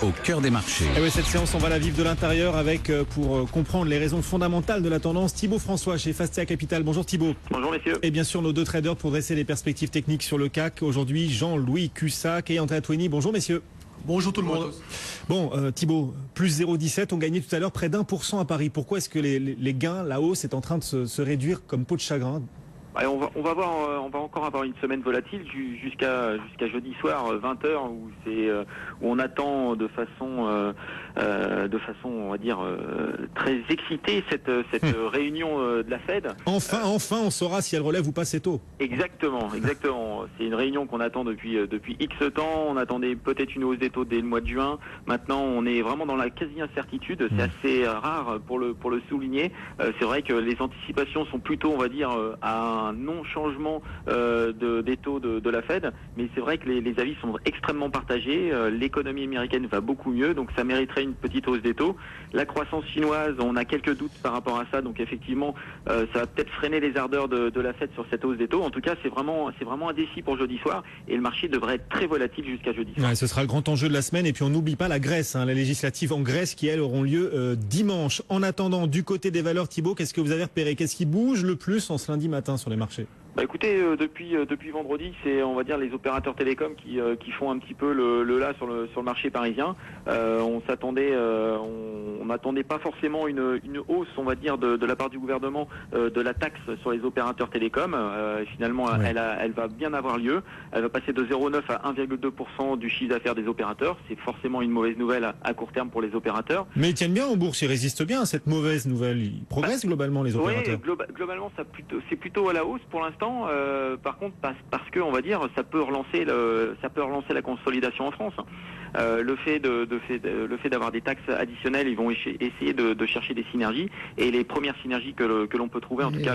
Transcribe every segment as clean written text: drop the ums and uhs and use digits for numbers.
au cœur des marchés. Et oui, cette séance, on va la vivre de l'intérieur avec, pour comprendre les raisons fondamentales de la tendance, Thibaut François chez Fastia Capital. Bonjour Thibaut. Bonjour messieurs. Et bien sûr nos deux traders pour dresser les perspectives techniques sur le CAC. Aujourd'hui, Jean-Louis Cussac et Andrea Tweny. Bonjour messieurs. Bonjour tout le monde. Bon, Thibaut, plus 0,17, on gagnait tout à l'heure près d'1% à Paris. Pourquoi est-ce que les gains, la hausse est en train de se réduire comme peau de chagrin ? On va encore avoir une semaine volatile jusqu'à jeudi soir 20h où on attend de façon on va dire très excitée cette réunion de la Fed. Enfin on saura si elle relève ou pas ses taux. Exactement. C'est une réunion qu'on attend depuis X temps. On attendait peut-être une hausse des taux dès le mois de juin. Maintenant, on est vraiment dans la quasi-incertitude. C'est assez rare pour le souligner. C'est vrai que les anticipations sont plutôt, on va dire, à un non-changement des taux de la Fed, mais c'est vrai que les avis sont extrêmement partagés. L'économie américaine va beaucoup mieux, donc ça mériterait une petite hausse des taux. La croissance chinoise, on a quelques doutes par rapport à ça, donc effectivement, ça va peut-être freiner les ardeurs de la Fed sur cette hausse des taux. En tout cas, c'est vraiment indécis pour jeudi soir, et le marché devrait être très volatile jusqu'à jeudi soir. Ouais, ce sera le grand enjeu de la semaine, et puis on n'oublie pas la Grèce, les législatives en Grèce qui, elles, auront lieu dimanche. En attendant, du côté des valeurs, Thibaut, qu'est-ce que vous avez repéré? Qu'est-ce qui bouge le plus en ce lundi matin sur les marchés? Écoutez, depuis vendredi, c'est, on va dire, les opérateurs télécoms qui font un petit peu le là sur le marché parisien. On n'attendait pas forcément une hausse, on va dire, de la part du gouvernement de la taxe sur les opérateurs télécoms. Finalement, ouais. Elle va bien avoir lieu. Elle va passer de 0,9 à 1,2% du chiffre d'affaires des opérateurs. C'est forcément une mauvaise nouvelle à court terme pour les opérateurs. Mais ils tiennent bien en bourse, ils résistent bien à cette mauvaise nouvelle. Ils progressent globalement, les opérateurs. Oui, globalement, c'est plutôt à la hausse pour l'instant. Par contre, parce que, on va dire, ça peut relancer la consolidation en France. Le fait d'avoir des taxes additionnelles, ils vont essayer de chercher des synergies, et les premières synergies que l'on peut trouver, en tout cas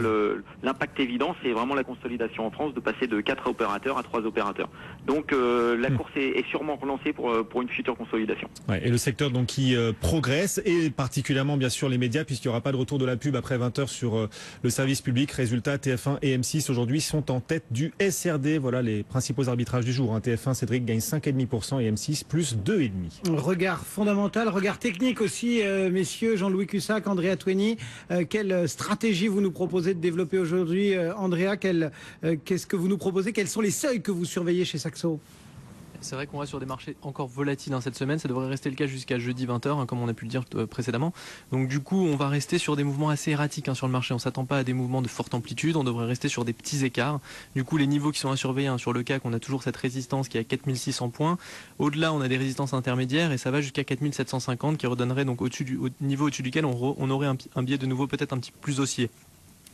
l'impact évident, c'est vraiment la consolidation en France, de passer de 4 opérateurs à 3 opérateurs. Donc la course est sûrement relancée pour une future consolidation. Ouais, et le secteur donc qui progresse, et particulièrement bien sûr les médias, puisqu'il n'y aura pas de retour de la pub après 20h sur le service public. Résultat, TF1 et M6 aujourd'hui sont en tête du SRD. Voilà les principaux arbitrages du jour. TF1, Cédric, gagne 5,5% et M6 plus 2,5%. Regard fondamental, regard technique aussi, messieurs, Jean-Louis Cussac, Andrea Tweny. Quelle stratégie vous nous proposez de développer aujourd'hui, Andrea? Qu'est-ce que vous nous proposez? Quels sont les seuils que vous surveillez chez Saxo? C'est vrai qu'on reste sur des marchés encore volatiles cette semaine. Ça devrait rester le cas jusqu'à jeudi 20h, comme on a pu le dire précédemment. Donc du coup, on va rester sur des mouvements assez erratiques sur le marché. On ne s'attend pas à des mouvements de forte amplitude. On devrait rester sur des petits écarts. Du coup, les niveaux qui sont à surveiller, sur le CAC, on a toujours cette résistance qui est à 4600 points. Au-delà, on a des résistances intermédiaires, et ça va jusqu'à 4750, qui redonnerait donc au niveau au-dessus duquel on aurait un biais de nouveau peut-être un petit peu plus haussier.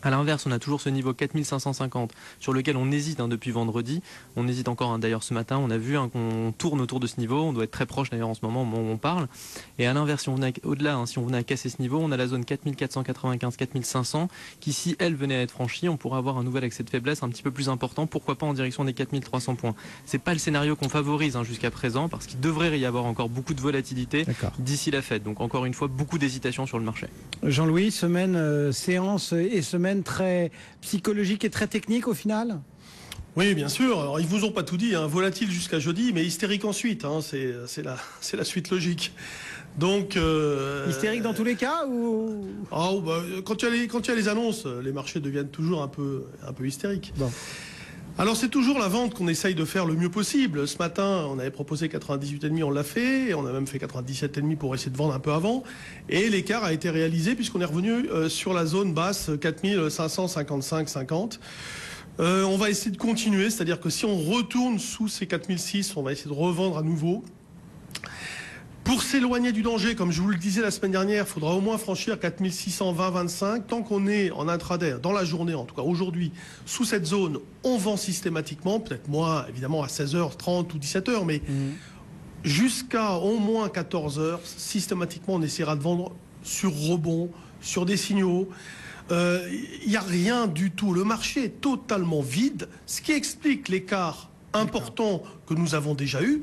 À l'inverse, on a toujours ce niveau 4550 sur lequel on hésite depuis vendredi. On hésite encore d'ailleurs ce matin. On a vu qu'on tourne autour de ce niveau. On doit être très proche d'ailleurs en ce moment au moment où on parle. Et à l'inverse, si on venait au-delà, si on venait à casser ce niveau, on a la zone 4495-4500 qui, si elle venait à être franchie, on pourrait avoir un nouvel excès de faiblesse un petit peu plus important. Pourquoi pas en direction des 4300 points. C'est pas le scénario qu'on favorise jusqu'à présent, parce qu'il devrait y avoir encore beaucoup de volatilité d'ici la Fed. Donc encore une fois, beaucoup d'hésitation sur le marché. Jean-Louis, semaine séance et semaine très psychologique et très technique au final? Oui, bien sûr. Alors, ils vous ont pas tout dit, volatile jusqu'à jeudi, mais hystérique ensuite. C'est la suite logique. Donc hystérique dans tous les cas ou quand il y a les annonces, les marchés deviennent toujours un peu hystériques. Bon. Alors c'est toujours la vente qu'on essaye de faire le mieux possible. Ce matin, on avait proposé 98,5, on l'a fait, et on a même fait 97,5 pour essayer de vendre un peu avant. Et l'écart a été réalisé puisqu'on est revenu sur la zone basse 4555,50. On va essayer de continuer, c'est-à-dire que si on retourne sous ces 4006, on va essayer de revendre à nouveau. Pour s'éloigner du danger, comme je vous le disais la semaine dernière, il faudra au moins franchir 4620,25. Tant qu'on est en intraday, dans la journée, en tout cas aujourd'hui, sous cette zone, on vend systématiquement, peut-être moins évidemment à 16h30 ou 17h, mais jusqu'à au moins 14h, systématiquement on essaiera de vendre sur rebond, sur des signaux. Il n'y a rien du tout. Le marché est totalement vide, ce qui explique l'écart important que nous avons déjà eu.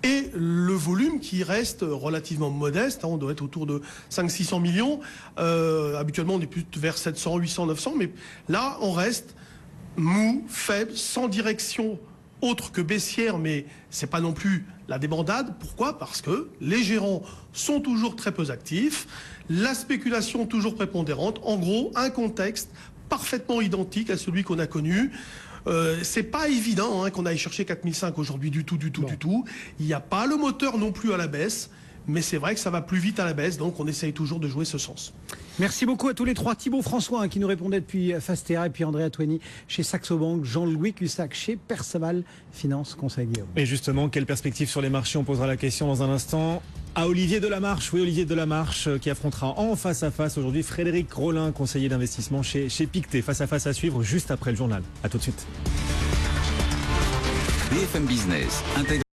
Et le volume qui reste relativement modeste, on doit être autour de 500-600 millions. Habituellement, on est plus vers 700, 800, 900. Mais là, on reste mou, faible, sans direction autre que baissière, mais c'est pas non plus la débandade. Pourquoi? Parce que les gérants sont toujours très peu actifs, la spéculation toujours prépondérante. En gros, un contexte parfaitement identique à celui qu'on a connu. C'est pas évident qu'on aille chercher 4005 aujourd'hui du tout. Il n'y a pas le moteur non plus à la baisse, mais c'est vrai que ça va plus vite à la baisse, donc on essaye toujours de jouer ce sens. Merci beaucoup à tous les trois. Thibaut François qui nous répondait depuis Fastea, et puis Andrea Twenny chez Saxo Bank, Jean-Louis Cussac chez Perceval Finance Conseil Guillaume. Et justement, quelle perspective sur les marchés? On posera la question dans un instant à Olivier Delamarche. Oui, Olivier Delamarche qui affrontera en face à face aujourd'hui Frédéric Rollin, conseiller d'investissement chez Pictet. Face à face à suivre juste après le journal. À tout de suite. BFM Business.